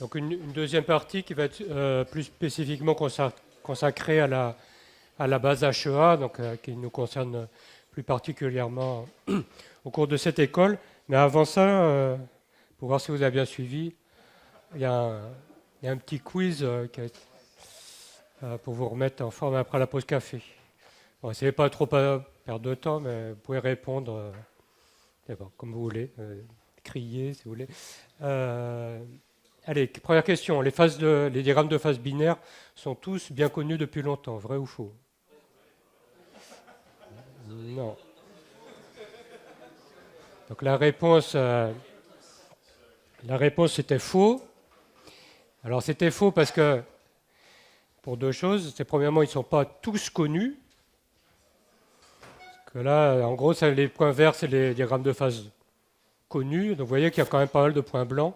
Donc une deuxième partie qui va être plus spécifiquement consacrée à la base HEA, donc, qui nous concerne plus particulièrement au cours de cette école. Mais avant ça, pour voir si vous avez bien suivi, il y a un petit quiz pour vous remettre en forme après la pause café. Bon, essayez pas trop perdre de temps, mais vous pouvez répondre comme vous voulez, crier si vous voulez. Allez, première question. Les diagrammes de phase binaire sont tous bien connus depuis longtemps, vrai ou faux? Non. Donc la réponse c'était faux. Alors c'était faux parce que, pour deux choses, c'est premièrement, ils ne sont pas tous connus. Parce que là, en gros, les points verts, c'est les diagrammes de phase connus. Donc vous voyez qu'il y a quand même pas mal de points blancs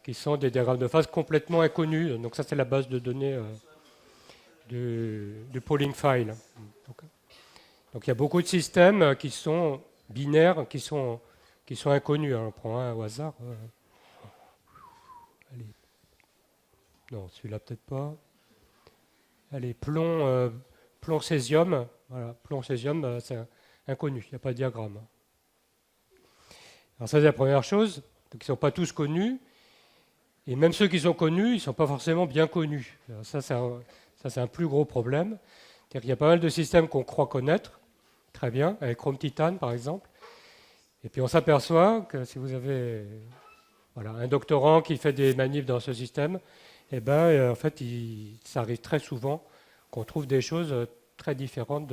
qui sont des diagrammes de phase complètement inconnus. Donc ça, c'est la base de données du polling file. Donc il y a beaucoup de systèmes qui sont binaires, qui sont inconnus. Alors, on prend un au hasard. Allez. Non, celui-là peut-être pas. Allez, plomb césium. Voilà, plomb césium, c'est inconnu, il n'y a pas de diagramme. Alors ça, c'est la première chose. Donc ils ne sont pas tous connus. Et même ceux qui sont connus, ils ne sont pas forcément bien connus. Alors ça, c'est un plus gros problème. C'est-à-dire qu'il y a pas mal de systèmes qu'on croit connaître, très bien, avec Chrome Titan par exemple. Et puis on s'aperçoit que si vous avez un doctorant qui fait des manifs dans ce système, eh ben, en fait, ça arrive très souvent qu'on trouve des choses très différentes,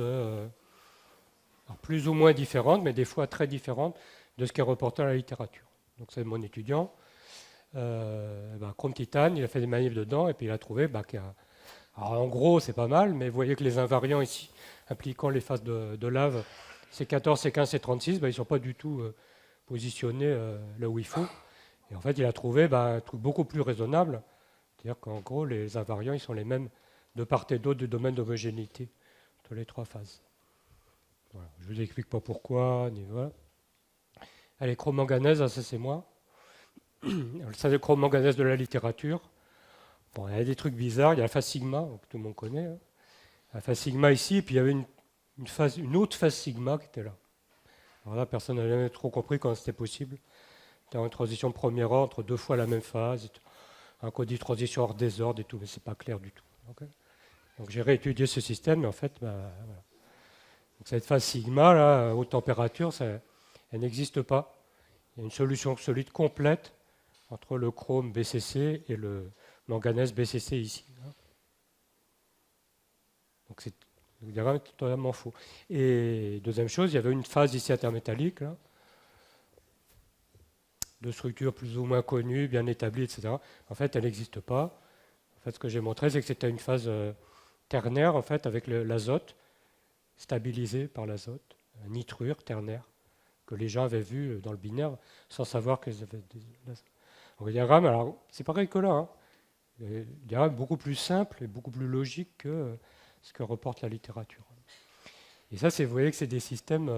plus ou moins différentes, mais des fois très différentes de ce qui est reporté dans la littérature. Donc c'est mon étudiant, Chrome Titan, il a fait des manifs dedans, et puis il a trouvé alors en gros, c'est pas mal, mais vous voyez que les invariants ici, impliquant les phases de lave, C14, C15, C36, ils ne sont pas du tout positionnés là où il faut. Et en fait, il a trouvé un truc beaucoup plus raisonnable, c'est-à-dire qu'en gros, les invariants, ils sont les mêmes de part et d'autre du domaine d'homogénéité entre les trois phases. Voilà. Je ne vous explique pas pourquoi. Voilà. Allez, chrome-manganèse, ça c'est moi. Ça, c'est le chrome-manganèse de la littérature. Bon, il y a des trucs bizarres. Il y a la phase sigma, que tout le monde connaît. Hein. La phase sigma ici, et puis il y avait une autre phase sigma qui était là. Alors là, personne n'a jamais trop compris comment c'était possible. C'était une transition de premier ordre entre deux fois la même phase. Un code de transition hors désordre et tout, mais c'est pas clair du tout. Okay. Donc j'ai réétudié ce système, mais en fait, voilà. Donc cette phase sigma, là, à haute température, elle n'existe pas. Il y a une solution solide complète entre le chrome BCC et le manganèse BCC ici. Donc c'est totalement faux. Et deuxième chose, il y avait une phase ici intermétallique, là, de structure plus ou moins connue, bien établie, etc. En fait, elle n'existe pas. En fait, ce que j'ai montré, c'est que c'était une phase ternaire, en fait, avec l'azote, stabilisé par l'azote, un nitrure ternaire, que les gens avaient vu dans le binaire, sans savoir qu'ils avaient l'azote. Donc le diagramme, alors, c'est pareil que là, hein. Le diagramme est beaucoup plus simple et beaucoup plus logique que ce que reporte la littérature. Et ça, vous voyez que c'est des systèmes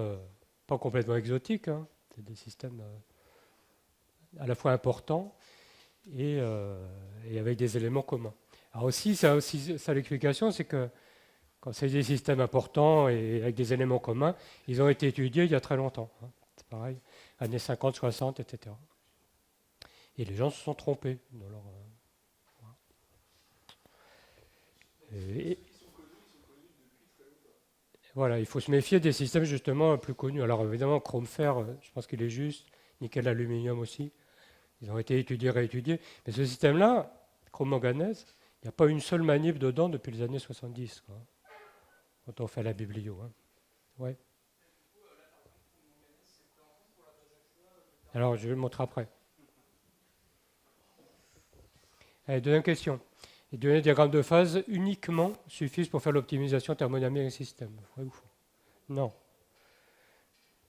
pas complètement exotiques, hein. C'est des systèmes à la fois importants et avec des éléments communs. Alors aussi, ça l'explication, c'est que quand c'est des systèmes importants et avec des éléments communs, ils ont été étudiés il y a très longtemps. Hein. C'est pareil, années 50, 60, etc. Et les gens se sont trompés dans leur... Voilà, il faut se méfier des systèmes justement plus connus. Alors évidemment, chrome-fer, je pense qu'il est juste, nickel-aluminium aussi. Ils ont été étudiés, réétudiés. Mais ce système-là, chrome-manganèse, il n'y a pas une seule manip dedans depuis les années 70, quoi, quand on fait la biblio. Hein. Ouais. Alors, je vais le montrer après. Allez, deuxième question. Les données diagrammes de phase uniquement suffisent pour faire l'optimisation thermodynamique d'un système. Vrai ou faux? Non.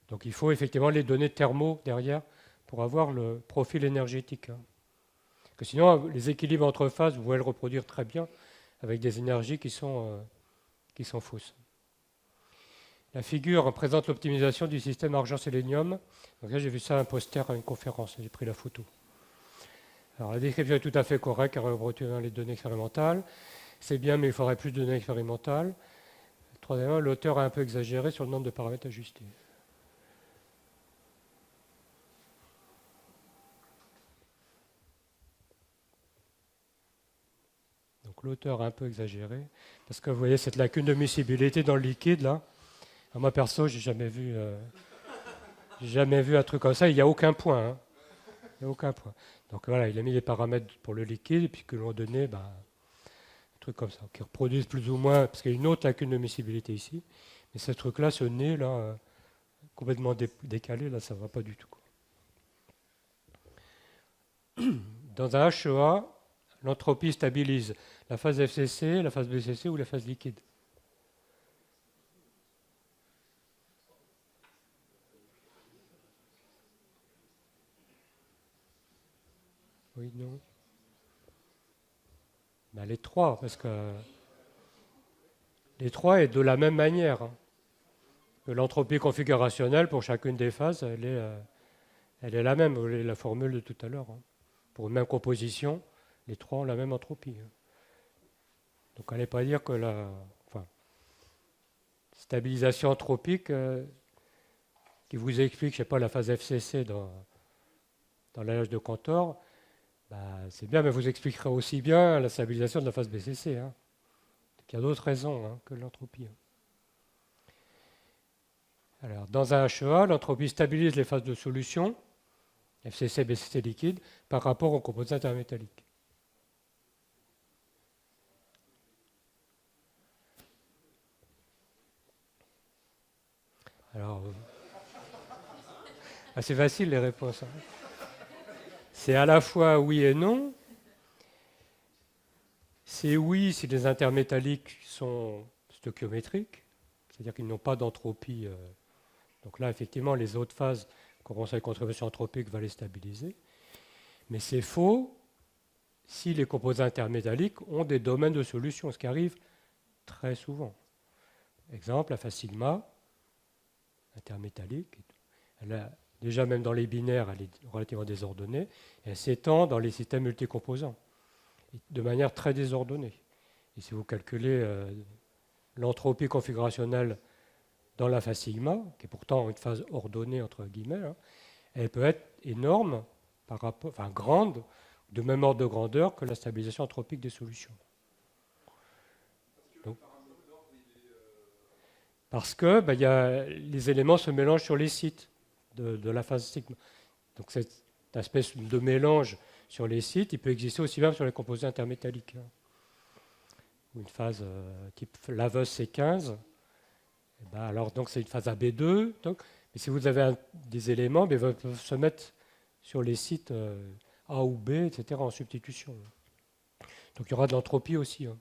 Donc il faut effectivement les données thermo derrière pour avoir le profil énergétique. Hein. Que sinon, les équilibres entre phases, vous pouvez le reproduire très bien avec des énergies qui sont fausses. La figure présente l'optimisation du système argent-sélénium. Donc là, j'ai vu ça à un poster à une conférence, j'ai pris la photo. Alors la description est tout à fait correcte car elle retient les données expérimentales. C'est bien, mais il faudrait plus de données expérimentales. Troisièmement, l'auteur a un peu exagéré sur le nombre de paramètres ajustés. Donc l'auteur a un peu exagéré, parce que vous voyez cette lacune de miscibilité dans le liquide là. Alors, moi perso, j'ai jamais vu un truc comme ça. Il n'y a aucun point. Hein. Il n'y a aucun point. Donc voilà, il a mis les paramètres pour le liquide et puis que l'on donnait un truc comme ça, qui reproduisent plus ou moins, parce qu'il y a une autre lacune de miscibilité ici. Mais ce truc-là, ce nez là, complètement décalé, là, ça ne va pas du tout. Dans un HEA, l'entropie stabilise la phase FCC, la phase BCC ou la phase liquide. Oui, non. Ben, les trois, parce que les trois est de la même manière. Hein. L'entropie configurationnelle pour chacune des phases, elle est la même, la formule de tout à l'heure. Hein. Pour une même composition, les trois ont la même entropie. Hein. Donc n'allez pas dire que la stabilisation anthropique qui vous explique, je sais pas, la phase FCC dans l'alliage de Cantor, c'est bien, mais vous expliquerez aussi bien la stabilisation de la phase BCC. Hein. Il y a d'autres raisons hein, que l'entropie. Hein. Alors, dans un HEA, l'entropie stabilise les phases de solution, FCC, BCC liquide, par rapport aux composés intermétalliques. Alors, c'est facile les réponses. Hein. C'est à la fois oui et non. C'est oui si les intermétalliques sont stoichiométriques, c'est-à-dire qu'ils n'ont pas d'entropie. Donc là, effectivement, les autres phases correspondant à une contribution anthropique va les stabiliser. Mais c'est faux si les composés intermétalliques ont des domaines de solution, ce qui arrive très souvent. Exemple, la phase sigma, intermétallique, déjà même dans les binaires, elle est relativement désordonnée, et elle s'étend dans les systèmes multicomposants, de manière très désordonnée. Et si vous calculez l'entropie configurationnelle dans la phase sigma, qui est pourtant une phase ordonnée, entre guillemets, hein, elle peut être énorme, grande, de même ordre de grandeur que la stabilisation anthropique des solutions. Donc, parce que les éléments se mélangent sur les sites de la phase sigma. Donc cette espèce de mélange sur les sites, il peut exister aussi bien sur les composés intermétalliques. Hein. Une phase type laveuse C15, alors donc c'est une phase AB2. Donc, mais si vous avez des éléments, ils peuvent se mettre sur les sites A ou B, etc. en substitution. Donc il y aura de l'entropie aussi. Hein.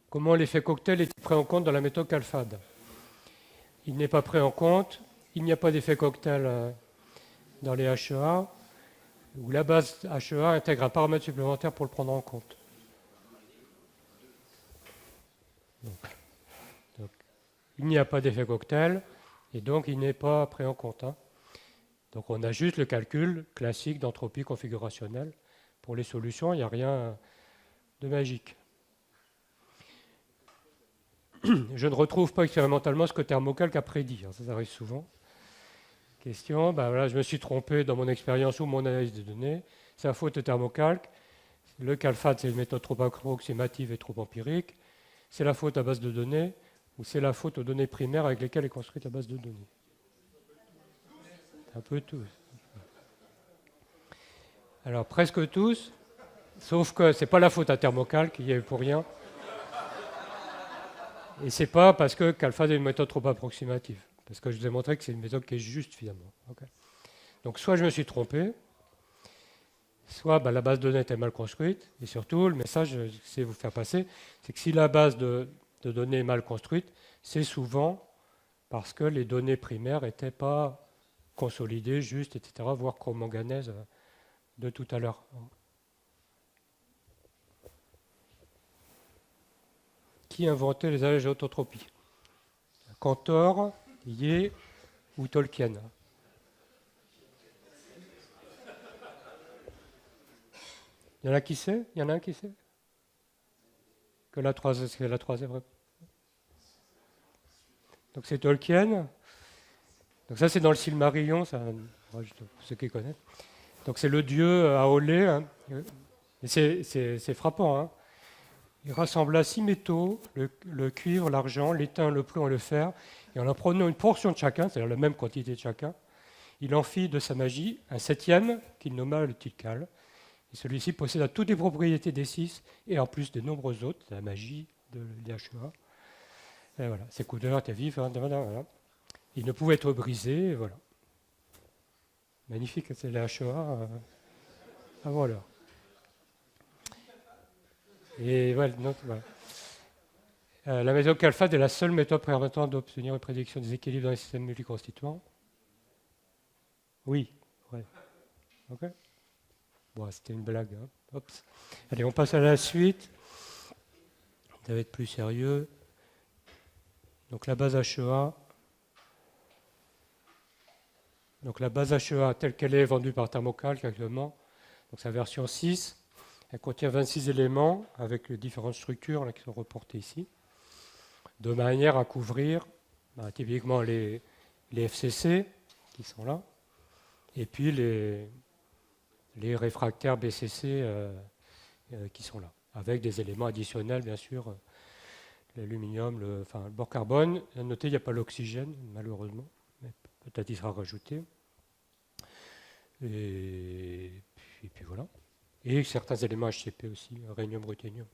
Comment l'effet cocktail est pris en compte dans la méthode CALFAD? Il n'est pas pris en compte. Il n'y a pas d'effet cocktail dans les HEA, où la base HEA intègre un paramètre supplémentaire pour le prendre en compte. Donc, il n'y a pas d'effet cocktail, et donc il n'est pas pris en compte. Hein. Donc on a juste le calcul classique d'entropie configurationnelle. Pour les solutions, il n'y a rien de magique. Je ne retrouve pas expérimentalement ce que Thermocalc a prédit. Ça arrive souvent. Question, je me suis trompé dans mon expérience ou mon analyse des données. C'est la faute de Thermocalc. Le CALFAD, c'est une méthode trop approximative et trop empirique. C'est la faute à base de données ou c'est la faute aux données primaires avec lesquelles est construite la base de données. Un peu tous. Alors presque tous, sauf que ce n'est pas la faute à Thermocalc, il n'y a eu pour rien. Et c'est pas parce que CALFAD est une méthode trop approximative. Parce que je vous ai montré que c'est une méthode qui est juste finalement. Okay. Donc soit je me suis trompé, soit la base de données était mal construite, et surtout le message que je sais vous faire passer, c'est que si la base de données est mal construite, c'est souvent parce que les données primaires n'étaient pas consolidées, justes, etc., voire chromoganèses de tout à l'heure. Qui inventait les alléges d'autotropie? Cantor, Yee ou Tolkien? y en a qui sait? Il y en a un qui sait? Que la troisième, c'est la troisième réponse. Donc c'est Tolkien. Donc ça c'est dans le Silmarillion, ça, pour ceux qui connaissent. Donc c'est le dieu Aolé. Hein. Et c'est frappant. Hein. Il rassembla 6 métaux, le cuivre, l'argent, l'étain, le plomb et le fer, et en prenant une portion de chacun, c'est-à-dire la même quantité de chacun, il en fit de sa magie un septième qu'il nomma le Tilkal. Et celui-ci posséda toutes les propriétés des 6 et en plus de nombreuses autres, la magie de l'Yashua. Et voilà, ses couleurs étaient vives, voilà. Il ne pouvait être brisé, voilà. Magnifique, c'est l'Yashua avant l'heure. Et voilà, la méthode Kalfad est la seule méthode permettant d'obtenir une prédiction des équilibres dans les systèmes multiconstituants. Oui, ouais. Ok. Bon, c'était une blague. Hein. Oups. Allez, on passe à la suite. Ça va être plus sérieux. Donc la base HEA. Donc la base HEA telle qu'elle est vendue par Thermocalc actuellement. Donc sa version 6. Elle contient 26 éléments avec les différentes structures là, qui sont reportées ici, de manière à couvrir typiquement les FCC qui sont là, et puis les réfractaires BCC qui sont là, avec des éléments additionnels, bien sûr, l'aluminium, le bord carbone. Notez, il n'y a pas l'oxygène, malheureusement, mais peut-être il sera rajouté. Et puis voilà. Et certains éléments HCP aussi, rhénium, ruthénium.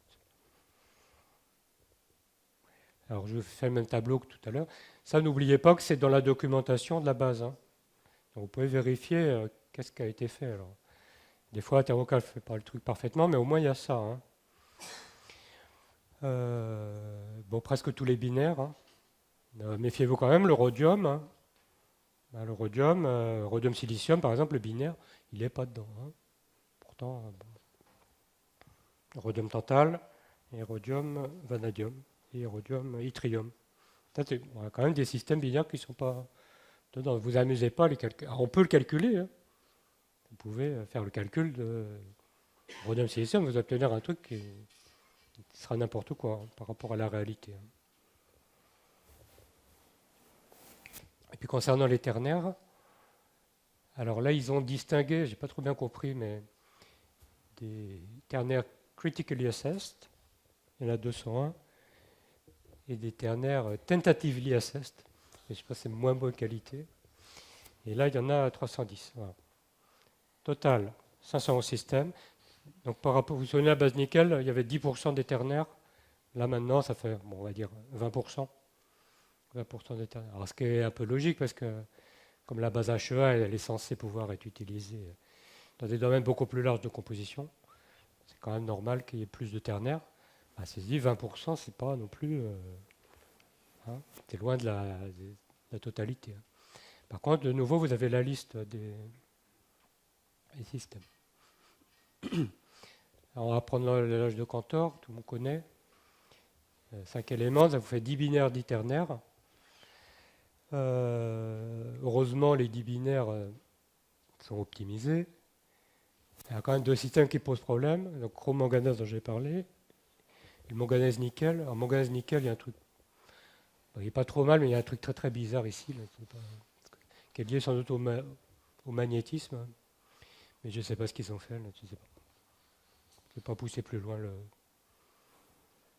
Alors je fais le même tableau que tout à l'heure. Ça, n'oubliez pas que c'est dans la documentation de la base. Hein. Donc, vous pouvez vérifier qu'est-ce qui a été fait. Alors. Des fois, Thermocalc ne fait pas le truc parfaitement, mais au moins il y a ça. Hein. Bon, presque tous les binaires. Hein. Méfiez-vous quand même, le rhodium. Hein. Le rhodium, rhodium-silicium, par exemple, le binaire, il n'est pas dedans. Hein. Pourtant, rhodium tantal, et rhodium vanadium, et rhodium yttrium. On a quand même des systèmes binaires qui ne sont pas dedans. Vous amusez pas à les calculer. On peut le calculer. Hein. Vous pouvez faire le calcul de rhodium silicium, vous obtenir un truc qui sera n'importe quoi hein, par rapport à la réalité. Hein. Et puis concernant les ternaires, alors là ils ont distingué, j'ai pas trop bien compris, mais des ternaires critically assessed, il y en a 201, et des ternaires tentatively assessed, mais je sais pas, c'est moins bonne qualité. Et là il y en a 310. Voilà. Total, 500 au système. Donc par rapport, vous vous souvenez à base nickel, il y avait 10% des ternaires. Là maintenant, ça fait, bon, on va dire 20%. 20% des ternaires. Alors ce qui est un peu logique parce que comme la base HEA, elle est censée pouvoir être utilisée dans des domaines beaucoup plus larges de composition, c'est quand même normal qu'il y ait plus de ternaires. Bah, c'est dit 20%, c'est pas non plus, hein, c'est loin de la totalité. Hein. Par contre, de nouveau, vous avez la liste des systèmes. Alors, on va prendre l'âge de Cantor, tout le monde connaît. 5 éléments, ça vous fait 10 binaires, 10 ternaires. Heureusement, les 10 binaires sont optimisés. Il y a quand même 2 systèmes qui posent problème. Donc, chrome-manganèse dont j'ai parlé, et le manganèse-nickel. Alors, manganèse-nickel, il y a un truc, bon, il n'est pas trop mal, mais il y a un truc très très bizarre ici, là, qui est lié sans doute au magnétisme. Mais je ne sais pas ce qu'ils ont fait, là, je ne sais pas. Je ne vais pas pousser plus loin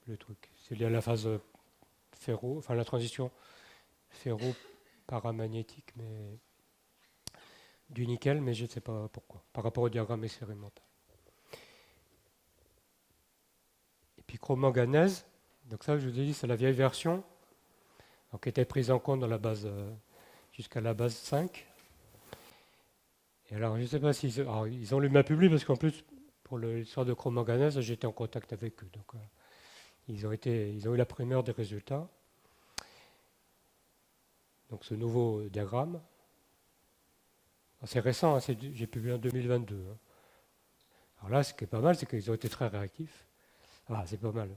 le truc. C'est lié à la phase ferro, enfin la transition ferro-paramagnétique du nickel, mais je ne sais pas pourquoi, par rapport au diagramme expérimental. Et puis chrome-manganèse, donc ça je vous ai dit c'est la vieille version, donc, qui était prise en compte dans la base jusqu'à la base 5. Et alors je ne sais pas s'ils ils ont lu ma publi parce qu'en plus pour l'histoire de chrome-manganèse j'étais en contact avec eux, donc ils ont eu la primeur des résultats. Donc ce nouveau diagramme, c'est récent, hein, j'ai publié en 2022. Hein. Alors là, ce qui est pas mal, c'est qu'ils ont été très réactifs. Ah, c'est pas mal.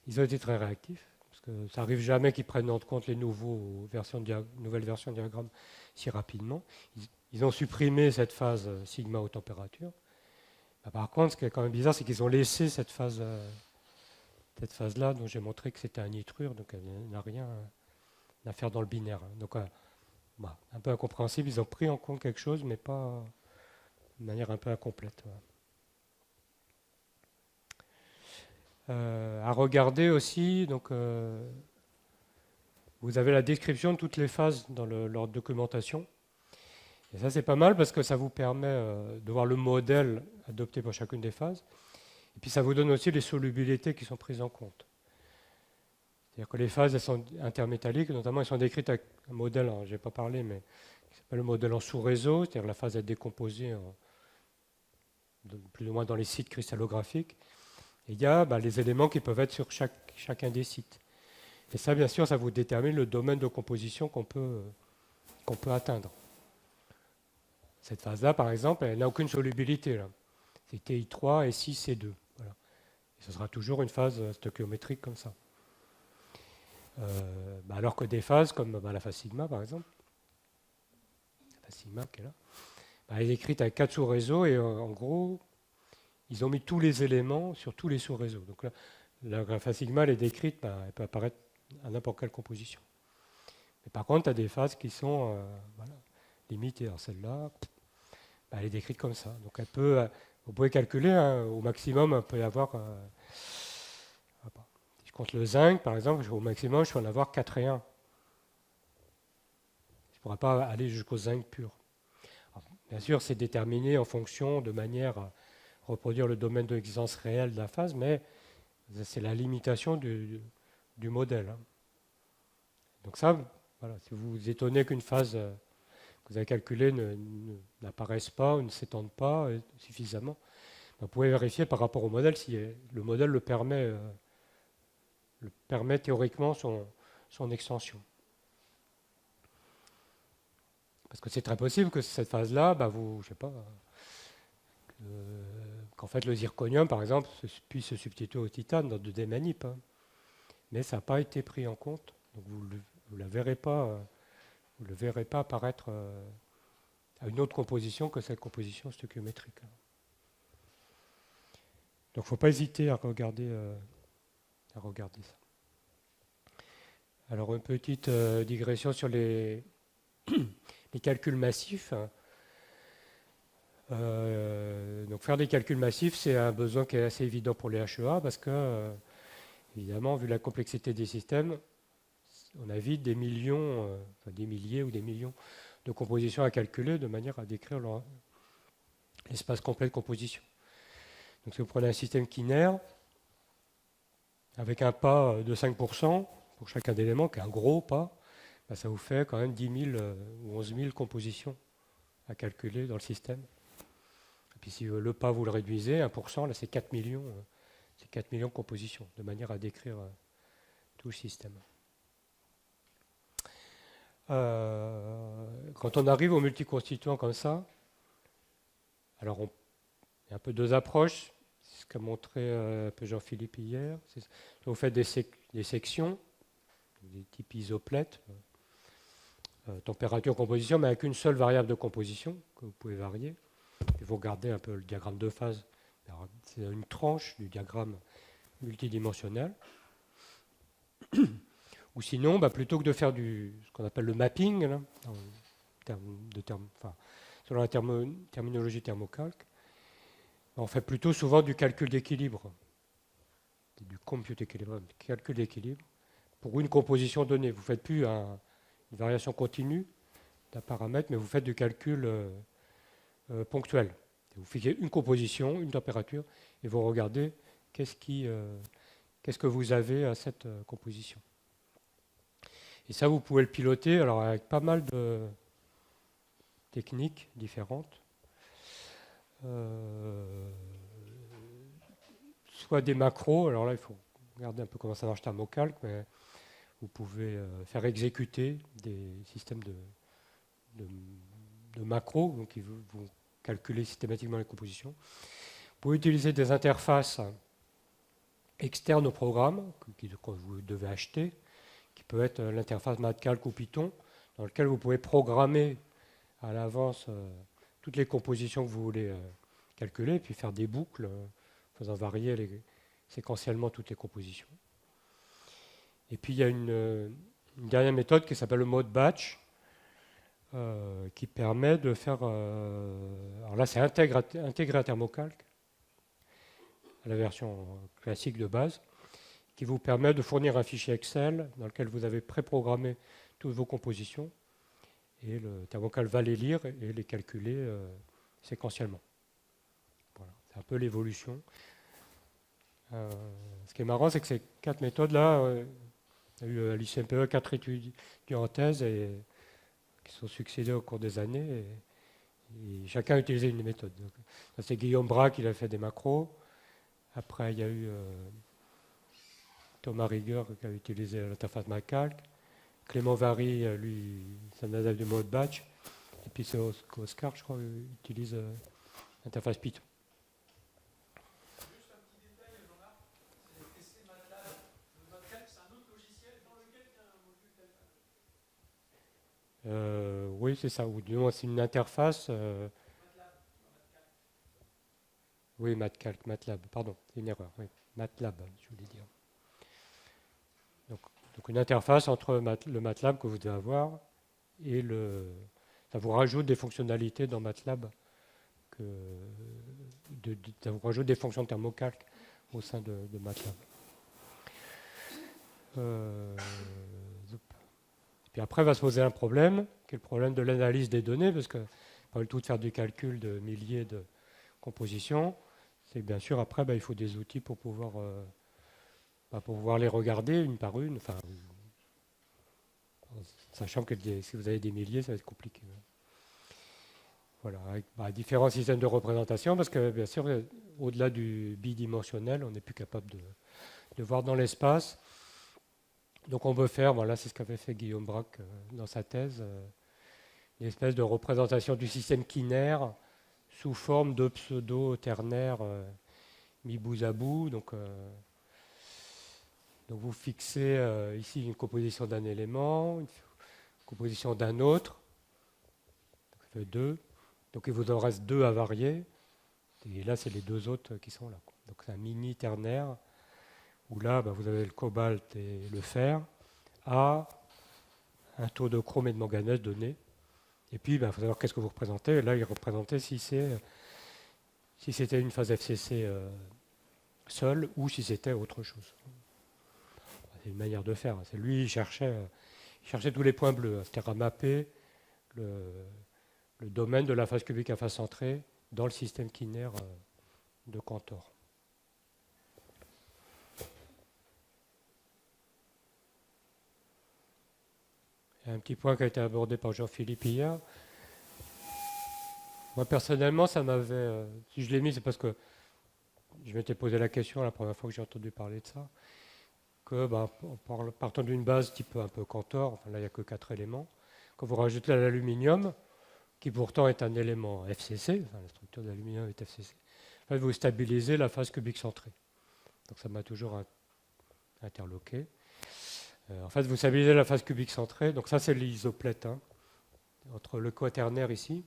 Ils ont été très réactifs, parce que ça n'arrive jamais qu'ils prennent en compte les nouvelles versions de diagramme si rapidement. Ils ont supprimé cette phase sigma haute température. Par contre, ce qui est quand même bizarre, c'est qu'ils ont laissé cette phase-là, dont j'ai montré que c'était un nitrure, donc elle n'a rien à faire dans le binaire. Donc, un peu incompréhensible, ils ont pris en compte quelque chose, mais pas de manière un peu incomplète. À regarder aussi, donc, vous avez la description de toutes les phases dans leur documentation. Et ça, c'est pas mal parce que ça vous permet de voir le modèle adopté pour chacune des phases. Et puis, ça vous donne aussi les solubilités qui sont prises en compte. C'est-à-dire que les phases, elles sont intermétalliques, notamment, elles sont décrites avec un modèle, je n'ai pas parlé, mais qui s'appelle le modèle en sous-réseau, c'est-à-dire que la phase est décomposée plus ou moins dans les sites cristallographiques. Et il y a les éléments qui peuvent être sur chacun des sites. Et ça, bien sûr, ça vous détermine le domaine de composition qu'on peut atteindre. Cette phase-là, par exemple, elle n'a aucune solubilité. Là. C'est TI3 et 6C2. Voilà. Et ce sera toujours une phase stöchiométrique comme ça. Alors que des phases comme la phase sigma, par exemple, la phase sigma qui est là, elle est écrite avec 4 sous-réseaux et en gros, ils ont mis tous les éléments sur tous les sous-réseaux. Donc là, la phase sigma, elle est décrite, elle peut apparaître à n'importe quelle composition. Mais par contre, tu as des phases qui sont limitées. Alors celle-là, elle est décrite comme ça. Donc vous pouvez calculer, au maximum, il peut y avoir... si je compte le zinc, par exemple, au maximum, je peux en avoir 4 et 1. Je ne pourrais pas aller jusqu'au zinc pur. Alors, bien sûr, c'est déterminé en fonction de manière à reproduire le domaine de l'existence réelle de la phase, mais c'est la limitation du modèle. Donc ça, si vous vous étonnez qu'une phase que vous avez calculée n'apparaisse pas ou ne s'étende pas suffisamment, vous pouvez vérifier par rapport au modèle si le modèle le permet théoriquement son extension. Parce que c'est très possible que cette phase-là, qu'en fait le zirconium, par exemple, puisse se substituer au titane dans des manips. Mais ça n'a pas été pris en compte. Donc vous ne le verrez pas apparaître à une autre composition que cette composition stöchiométrique. Donc il ne faut pas hésiter à regarder ça. Alors une petite digression sur les calculs massifs. Donc faire des calculs massifs, c'est un besoin qui est assez évident pour les HEA parce que, évidemment, vu la complexité des systèmes, on a vite des millions, des milliers ou des millions de compositions à calculer de manière à décrire l'espace complet de composition. Donc si vous prenez un système quinaire avec un pas de 5% pour chacun d'élément, qui est un gros pas, ça vous fait quand même 10 000 ou 11 000 compositions à calculer dans le système. Et puis si le pas vous le réduisez, 1%, là c'est 4 millions, de compositions, de manière à décrire tout le système. Quand on arrive aux multiconstituants comme ça, alors il y a un peu deux approches, c'est ce qu'a montré un peu Jean-Philippe hier. Vous faites des sections, des types isoplètes, température, composition, mais avec une seule variable de composition que vous pouvez varier. Et vous regardez un peu le diagramme de phase, c'est une tranche du diagramme multidimensionnel. Ou sinon, plutôt que de faire ce qu'on appelle le mapping, là, selon la terminologie thermocalque, on fait plutôt souvent du calcul d'équilibre, du compute équilibre, calcul d'équilibre, pour une composition donnée. Vous ne faites plus une variation continue d'un paramètre, mais vous faites du calcul ponctuel. Vous fixez une composition, une température, et vous regardez qu'est-ce que vous avez à cette composition. Et ça, vous pouvez le piloter avec pas mal de techniques différentes. Soit des macros, alors là, il faut regarder un peu comment ça marche thermocalque, mais vous pouvez faire exécuter des systèmes de macros, donc qui vont calculer systématiquement les compositions. Vous pouvez utiliser des interfaces externes au programme que vous devez acheter, qui peut être l'interface MATCalc ou Python, dans lequel vous pouvez programmer à l'avance toutes les compositions que vous voulez calculer et puis faire des boucles faisant varier séquentiellement toutes les compositions. Et puis il y a une dernière méthode qui s'appelle le mode batch, qui permet de faire... alors là, c'est intégrer un thermocalque à la version classique de base, qui vous permet de fournir un fichier Excel dans lequel vous avez préprogrammé toutes vos compositions, et le thermocalque va les lire et les calculer séquentiellement. Voilà, c'est un peu l'évolution. Ce qui est marrant, c'est que ces 4 méthodes-là, il y a eu à l'ICMPE 4 étudiants en thèse qui sont succédés au cours des années, et chacun a utilisé une méthode. Donc, c'est Guillaume Braque qui a fait des macros. Après, il y a eu Thomas Rigueur qui a utilisé l'interface MyCalc. Clément Vary, lui, c'est un adepte du mode batch. Et puis c'est Oscar, je crois, qui utilise l'interface Python. Juste un petit détail, Jean-Marc, c'est PC MATLAB. Le MATLAB, c'est un autre logiciel dans lequel il y a un module d'alpha. Oui, c'est ça. Ou du moins, c'est une interface. Oui, MATLAB, pardon, c'est une erreur. Oui, MATLAB, je voulais dire. Donc une interface entre le MATLAB que vous devez avoir et ça vous rajoute des fonctionnalités dans MATLAB, ça vous rajoute des fonctions de thermocalque au sein de MATLAB. Puis après va se poser un problème, qui est le problème de l'analyse des données, parce que pas le tout de faire du calcul de milliers de compositions. C'est que bien sûr après il faut des outils pour pouvoir les regarder une par une, enfin, sachant que si vous avez des milliers, ça va être compliqué. Voilà, avec différents systèmes de représentation, parce que bien sûr, au-delà du bidimensionnel, on n'est plus capable de voir dans l'espace. Donc on veut faire, voilà, c'est ce qu'avait fait Guillaume Braque dans sa thèse, une espèce de représentation du système quinaire sous forme de pseudo-ternaire mis bout à bout. Donc vous fixez ici une composition d'un élément, une composition d'un autre, donc ça fait 2. Donc il vous en reste 2 à varier, et là c'est les 2 autres qui sont là. Donc c'est un mini ternaire, où là vous avez le cobalt et le fer, à un taux de chrome et de manganèse donné. Et puis il faut savoir qu'est-ce que vous représentez. Et là il représentait si c'était une phase FCC seule, ou si c'était autre chose. C'est une manière de faire. C'est lui, il cherchait tous les points bleus, c'est-à-dire à mapper le domaine de la phase cubique à phase centrée dans le système quinaire de Cantor. Il y a un petit point qui a été abordé par Jean-Philippe hier. Moi, personnellement, ça m'avait... si je l'ai mis, c'est parce que je m'étais posé la question la première fois que j'ai entendu parler de ça, que partant d'une base type un peu Cantor, enfin là il n'y a que 4 éléments, quand vous rajoutez l'aluminium, qui pourtant est un élément FCC, enfin, la structure de l'aluminium est FCC, en fait, vous stabilisez la phase cubique centrée. Donc ça m'a toujours interloqué. En fait, vous stabilisez la phase cubique centrée, donc ça c'est l'isoplète, entre le quaternaire ici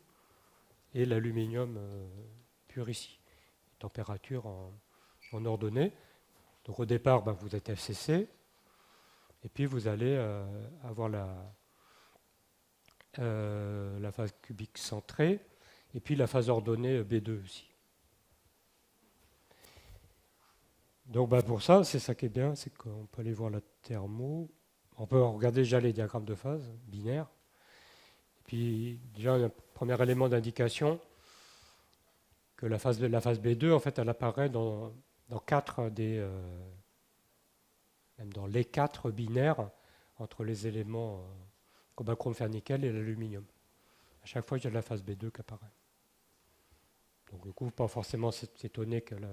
et l'aluminium pur ici. Température en ordonnée. Donc au départ, vous êtes FCC, et puis vous allez avoir la phase cubique centrée, et puis la phase ordonnée B2 aussi. Donc pour ça, c'est ça qui est bien, c'est qu'on peut aller voir la thermo. On peut regarder déjà les diagrammes de phase binaires. Et puis déjà, un premier élément d'indication que la phase B2, en fait, elle apparaît dans 4 même dans les 4 binaires entre les éléments cobalt, chrome, fer, nickel et l'aluminium. À chaque fois, il y a la phase B2 qui apparaît. Donc du coup, pas forcément s'étonner que la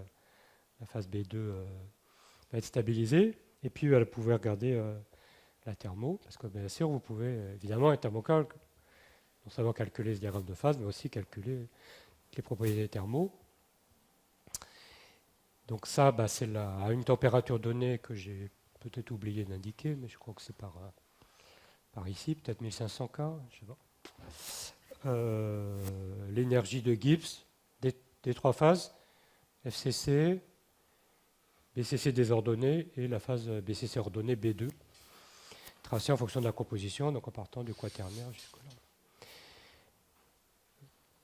phase B2 va être stabilisée. Et puis, vous pouvez regarder la thermo, parce que bien sûr, vous pouvez, évidemment, un thermocalque, non seulement calculer ce diagramme de phase, mais aussi calculer les propriétés thermo. Donc ça, c'est à une température donnée que j'ai peut-être oublié d'indiquer, mais je crois que c'est par ici, peut-être 1500 K, je sais pas. L'énergie de Gibbs des trois phases, FCC, BCC désordonné et la phase BCC ordonnée B2, tracée en fonction de la composition, donc en partant du quaternaire jusque-là.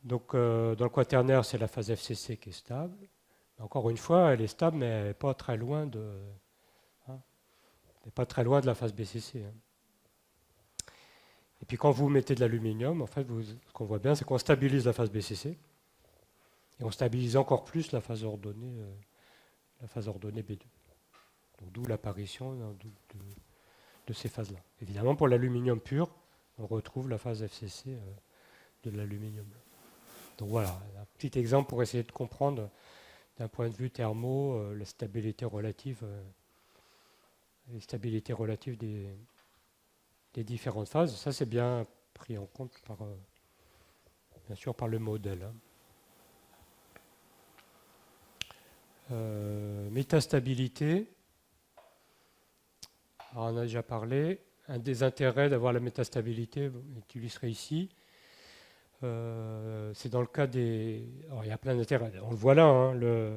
Donc dans le quaternaire, c'est la phase FCC qui est stable. Encore une fois, elle est stable, mais elle n'est pas très loin de, hein, elle n'est pas très loin de la phase BCC. Hein. Et puis quand vous mettez de l'aluminium, en fait, ce qu'on voit bien, c'est qu'on stabilise la phase BCC et on stabilise encore plus la phase ordonnée B2. Donc, d'où l'apparition de ces phases-là. Évidemment, pour l'aluminium pur, on retrouve la phase FCC de l'aluminium. Donc voilà, un petit exemple pour essayer de comprendre d'un point de vue thermo la stabilité relative, des différentes phases. Ça, c'est bien pris en compte bien sûr par le modèle. Métastabilité. Alors, on a déjà parlé. Un des intérêts d'avoir la métastabilité est illustré ici. C'est dans le cas des... Alors, il y a plein d'intérêts. On le voit là, hein, la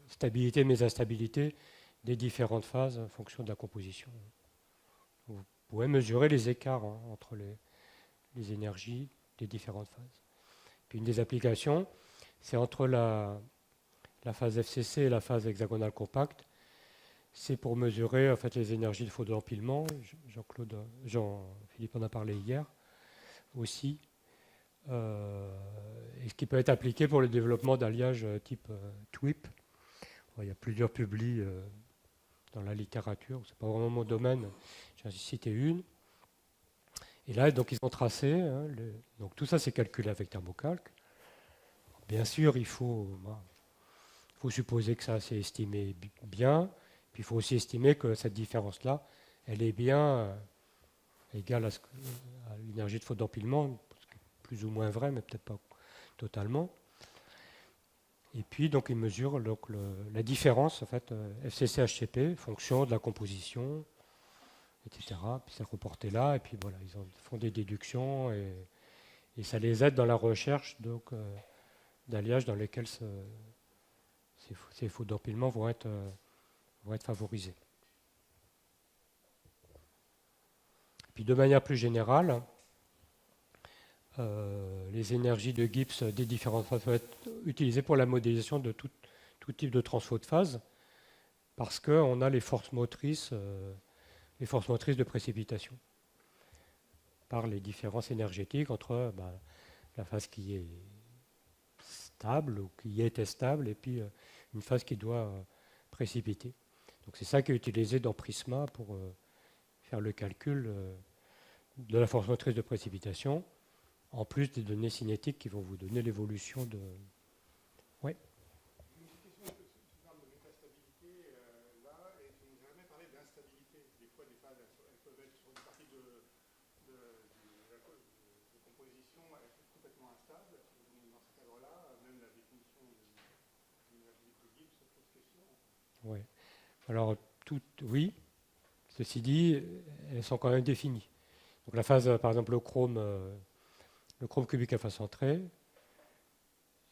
stabilité, métastabilité des différentes phases en fonction de la composition. Vous pouvez mesurer les écarts entre les énergies des différentes phases. Puis une des applications, c'est entre la phase FCC et la phase hexagonale compacte. C'est pour mesurer en fait, les énergies de faux d'empilement. Jean-Philippe en a parlé hier aussi. Et ce qui peut être appliqué pour le développement d'alliages type TWIP. Il y a plusieurs publis dans la littérature. Ce n'est pas vraiment mon domaine. J'en ai cité une. Et là, donc, ils ont tracé. Donc, tout ça, c'est calculé avec thermocalque. Bien sûr, il faut supposer que ça, c'est estimé bien. Puis, il faut aussi estimer que cette différence-là, elle est bien égale à l'énergie de faute d'empilement, plus ou moins vrai, mais peut-être pas totalement. Et puis, donc, ils mesurent la différence, en fait, FCC-HCP, fonction de la composition, etc. Puis c'est reporté là, et puis voilà, ils font des déductions, et ça les aide dans la recherche d'alliages dans lesquels ces faux d'empilement vont être favorisés. Puis de manière plus générale, les énergies de Gibbs des différentes phases peuvent être utilisées pour la modélisation de tout type de transfo de phase, parce qu'on a les forces motrices de précipitation par les différences énergétiques entre la phase qui est stable ou qui était stable et puis une phase qui doit précipiter. Donc c'est ça qui est utilisé dans Prisma pour faire le calcul de la force motrice de précipitation, en plus des données cinétiques qui vont vous donner l'évolution de... Oui. Une question, tu parles de métastabilité là, et tu nous as jamais parlé d'instabilité. Des fois, les phases, elles peuvent être sur une partie de composition, elles sont complètement instables. Dans ce cadre-là, même la définition de l'énergie de Gibbs se pose question. Oui. Alors, oui. Ceci dit, elles sont quand même définies. Donc la phase, par exemple, le chrome cubique à phase centrée,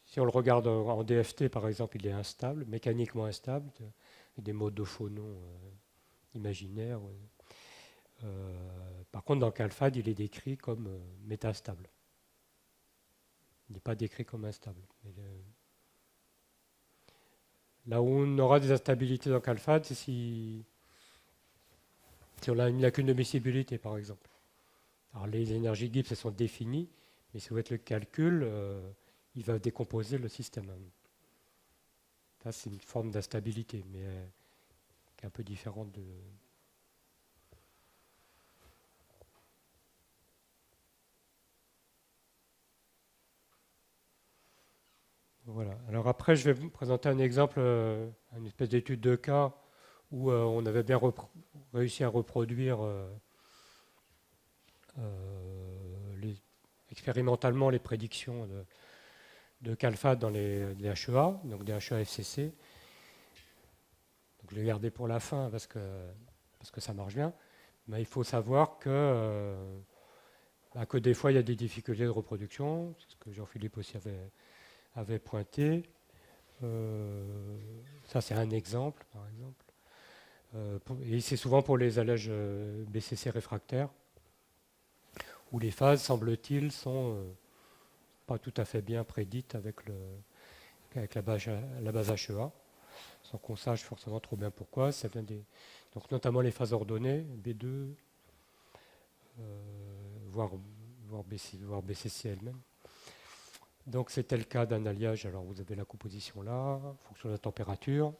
si on le regarde en DFT, par exemple, il est instable, mécaniquement instable, avec des modes de phonon imaginaires. Par contre, dans CalFAD, il est décrit comme métastable. Il n'est pas décrit comme instable. Là où on aura des instabilités dans CalFAD, c'est si on a une lacune de miscibilité, par exemple. Alors les énergies Gibbs, elles sont définies, mais si vous faites le calcul, il va décomposer le système. Ça, c'est une forme d'instabilité, mais qui est un peu différente de... Voilà. Alors après, je vais vous présenter un exemple, une espèce d'étude de cas où on avait bien réussi à reproduire expérimentalement les prédictions de CalFAD dans les HEA, donc des HEA FCC. Donc je l'ai gardé pour la fin parce que ça marche bien. Mais il faut savoir que des fois il y a des difficultés de reproduction, c'est ce que Jean-Philippe aussi avait avait pointé. Ça, c'est un exemple, par exemple. Et c'est souvent pour les allèges BCC réfractaires, où les phases, semble-t-il, sont pas tout à fait bien prédites avec la base HEA, sans qu'on sache forcément trop bien pourquoi. Ça vient donc notamment les phases ordonnées, B2, voire BCC elle-même. Donc c'était le cas d'un alliage. Alors vous avez la composition là, en fonction de la température.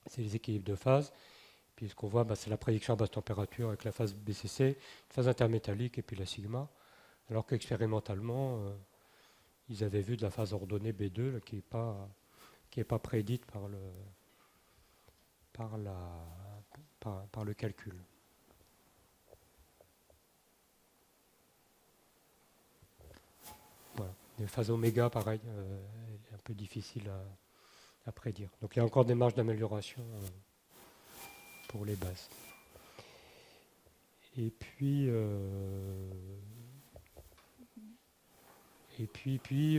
C'est les équilibres de phase. Puis ce qu'on voit, c'est la prédiction à basse température avec la phase BCC, une phase intermétallique et puis la sigma. Alors qu'expérimentalement, ils avaient vu de la phase ordonnée B2 là, qui n'est pas prédite par le calcul. Voilà. Les phases oméga, pareil, est un peu difficile à prédire. Donc il y a encore des marges d'amélioration pour les bases. Et puis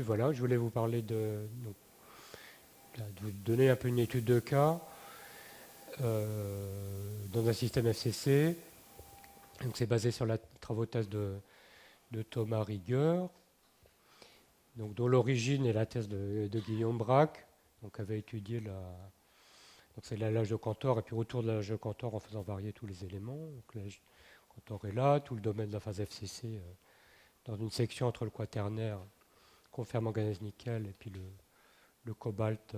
voilà, je voulais vous parler de vous donner un peu une étude de cas dans un système FCC. Donc c'est basé sur la travaux de thèse de Thomas Rigueur, donc dont l'origine est la thèse de Guillaume Braque, donc avait étudié donc c'est l'allage de Cantor, et puis autour de l'allage de Cantor en faisant varier tous les éléments. Donc l'allage de Cantor est là, tout le domaine de la phase FCC dans une section entre le quaternaire, confère manganèse nickel, et puis le cobalt